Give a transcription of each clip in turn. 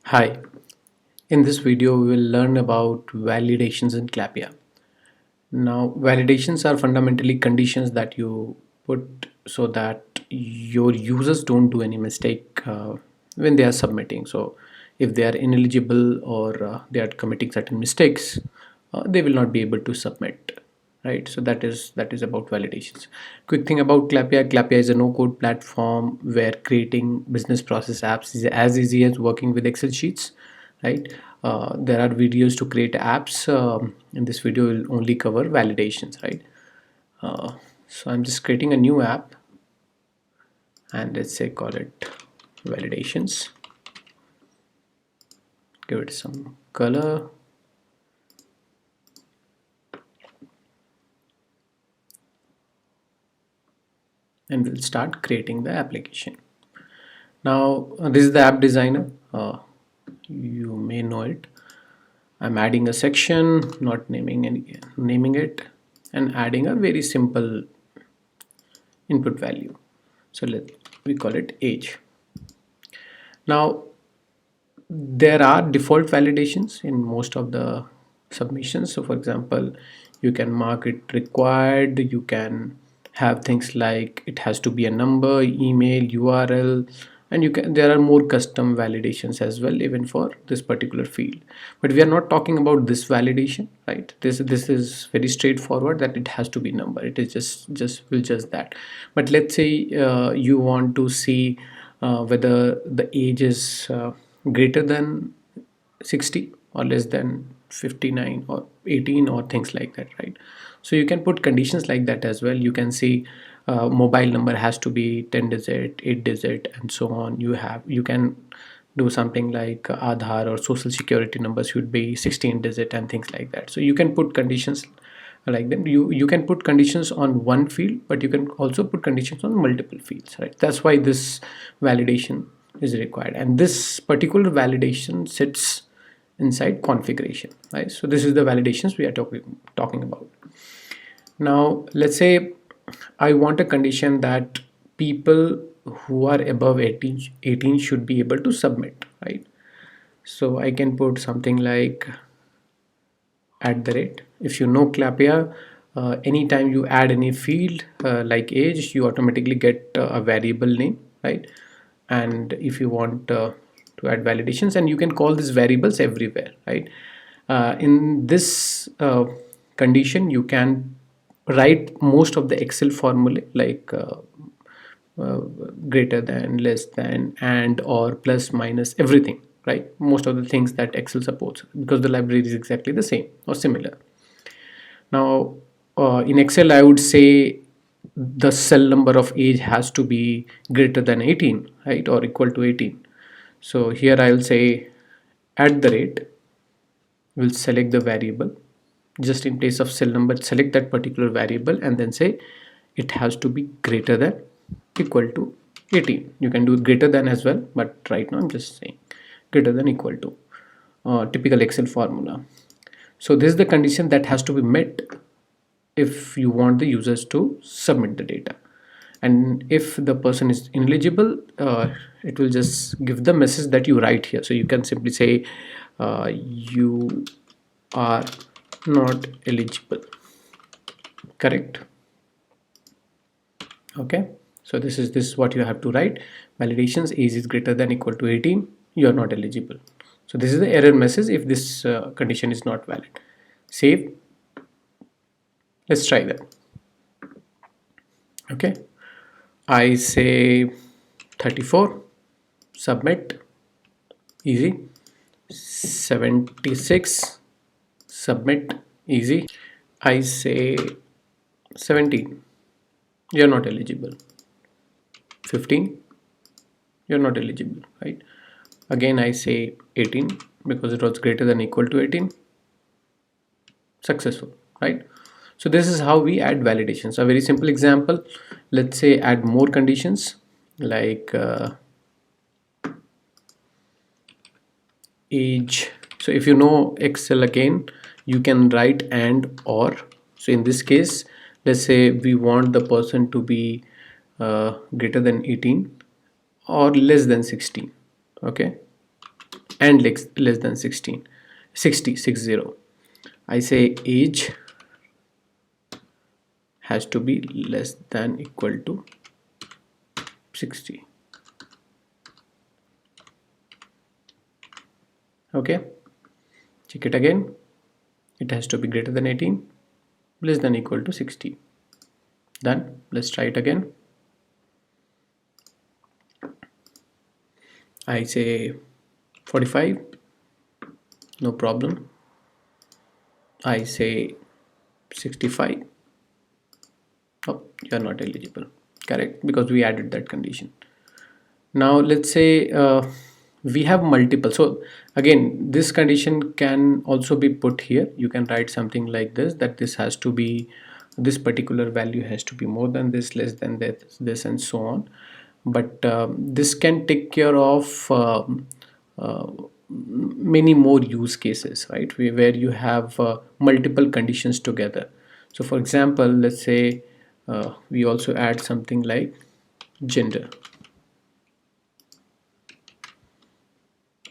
Hi, in this video we will learn about validations in Clappia. Now, validations are fundamentally conditions that you put so that your users don't do any mistake when they are submitting. So, if they are ineligible or they are committing certain mistakes, they will not be able to submit. Right. So that is about validations. Quick thing about Clappia. Clappia is a no-code platform where creating business process apps is as easy as working with Excel sheets, right? There are videos to create apps. In this video we'll only cover validations, right? So I'm just creating a new app, and let's say call it validations. Give it some color, and we'll start creating the application. Now this is the app designer. You may know it. I'm adding a section, not naming it, and adding a very simple input value. So we call it age. Now there are default validations in most of the submissions. So for example, you can mark it required. You can have things like it has to be a number, email, URL, and there are more custom validations as well, even for this particular field. But we are not talking about this validation, right? This is very straightforward, that it has to be number. It is just that. But let's say you want to see whether the age is greater than 60 or less than 59 or 18 or things like that, right? So you can put conditions like that as well. You can see mobile number has to be 10 digit, 8 digit, and so on. You can do something like Aadhaar or social security number should be 16 digit and things like that. So you can put conditions like them. You can put conditions on one field, but you can also put conditions on multiple fields, right? That's why this validation is required, and this particular validation sits inside configuration, right? So this is the validations we are talking about. Now let's say I want a condition that people who are above 18 should be able to submit, right? So I can put something like at the rate. If you know Clappia, anytime you add any field like age, you automatically get a variable name, right? And if you want to add validations, and you can call these variables everywhere, right? In this condition, you can write most of the Excel formulae like uh, greater than, less than, and, or, plus, minus, everything, right? Most of the things that Excel supports, because the library is exactly the same or similar. Now in Excel I would say the cell number of age has to be greater than 18, right, or equal to 18. So here I will say at the rate, will select the variable. Just in place of cell number, select that particular variable and then say it has to be greater than, equal to 18. You can do greater than as well, but right now I'm just saying greater than, equal to, typical Excel formula. So this is the condition that has to be met if you want the users to submit the data. And if the person is ineligible, it will just give the message that you write here. So you can simply say you are not eligible, correct? Okay, so this is what you have to write. Validations: age is greater than, equal to 18, you are not eligible. So this is the error message if this condition is not valid. Save. Let's try that. Okay, I say 34, submit, easy. 76, submit, easy. I say 17, you're not eligible. 15, you're not eligible, right? Again I say 18 because it was greater than, equal to 18, successful, right? So this is how we add validations. A very simple example, let's say add more conditions like age. So if you know Excel, again you can write and, or. So in this case, let's say we want the person to be greater than 18 or less than 16, okay? and less than 16 60 60. I say age has to be less than equal to 60. Okay, check it again. It has to be greater than 18, less than equal to 60. Done. Let's try it again. I say 45, no problem. I say 65. Oh, you are not eligible. Correct, because we added that condition. Now let's say we have multiple. So again, this condition can also be put here. You can write something like this, that this has to be, this particular value has to be more than this, less than this, and so on. But this can take care of uh, many more use cases, right? Where you have multiple conditions together. So for example, let's say we also add something like gender,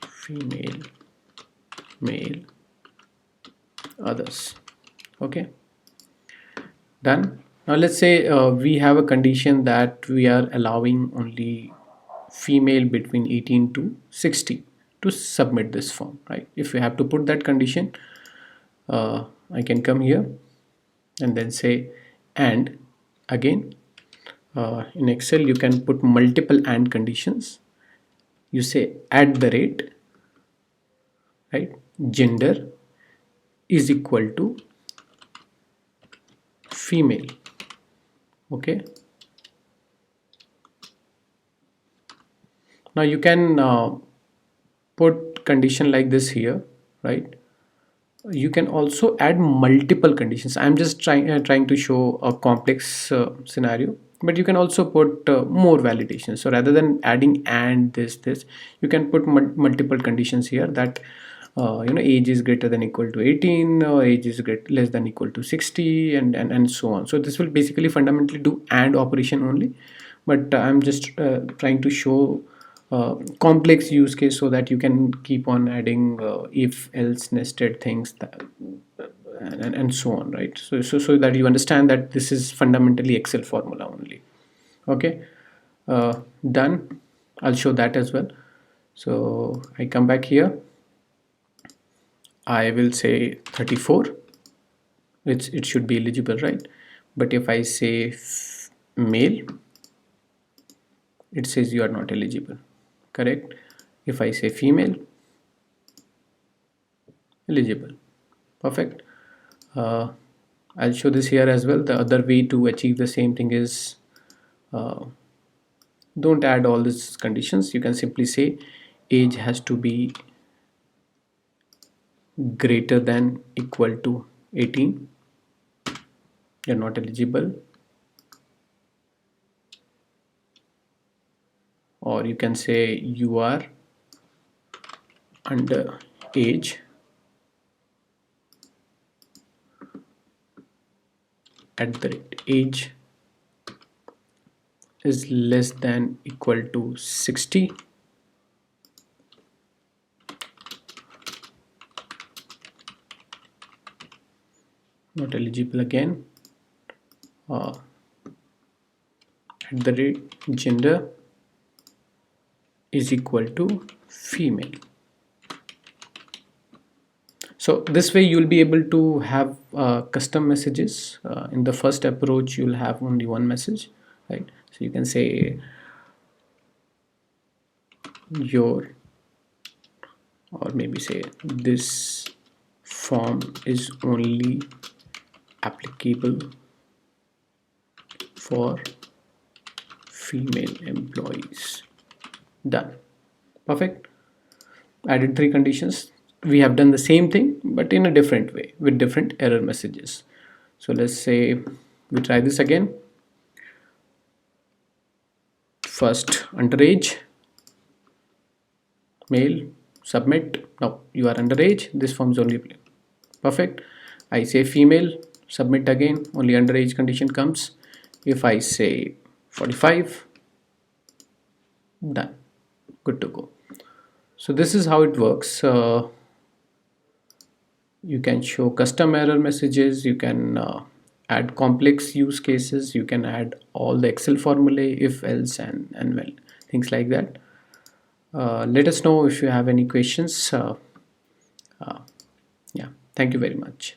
female, male, others. Okay, done. Now let's say we have a condition that we are allowing only female between 18 to 60 to submit this form, right? If we have to put that condition, I can come here and then say and. Again, in Excel you can put multiple and conditions. You say at the rate, right, gender is equal to female. Okay, now you can put condition like this here, right? You can also add multiple conditions. I'm just trying to show a complex scenario, but you can also put more validations. So rather than adding and this, you can put multiple conditions here, that age is greater than equal to 18, age is less than equal to 60, and so on. So this will basically fundamentally do and operation only, but I'm just trying to show complex use case so that you can keep on adding if else nested things and so on, right? So that you understand that this is fundamentally Excel formula only. Okay, done. I'll show that as well. So I come back here, I will say 34. It should be eligible, right? But if I say male, it says you are not eligible. Correct. If I say female, eligible. Perfect. I'll show this here as well. The other way to achieve the same thing is don't add all these conditions. You can simply say age has to be greater than equal to 18. You're not eligible. Or you can say you are under age at the rate age is less than equal to 60. Not eligible again. At the rate gender is equal to female. So this way you'll be able to have custom messages. In the first approach you'll have only one message, right? So you can say your, or maybe say this form is only applicable for female employees. Done. Perfect. Added 3 conditions. We have done the same thing but in a different way with different error messages. So let's say we try this again. First, underage, male, submit. Now you are underage, this form is only perfect. I say female, submit again, only underage condition comes. If I say 45, done, good to go. So this is how it works. You can show custom error messages, you can add complex use cases, you can add all the Excel formulae, if else and well, things like that. Let us know if you have any questions. Yeah, thank you very much.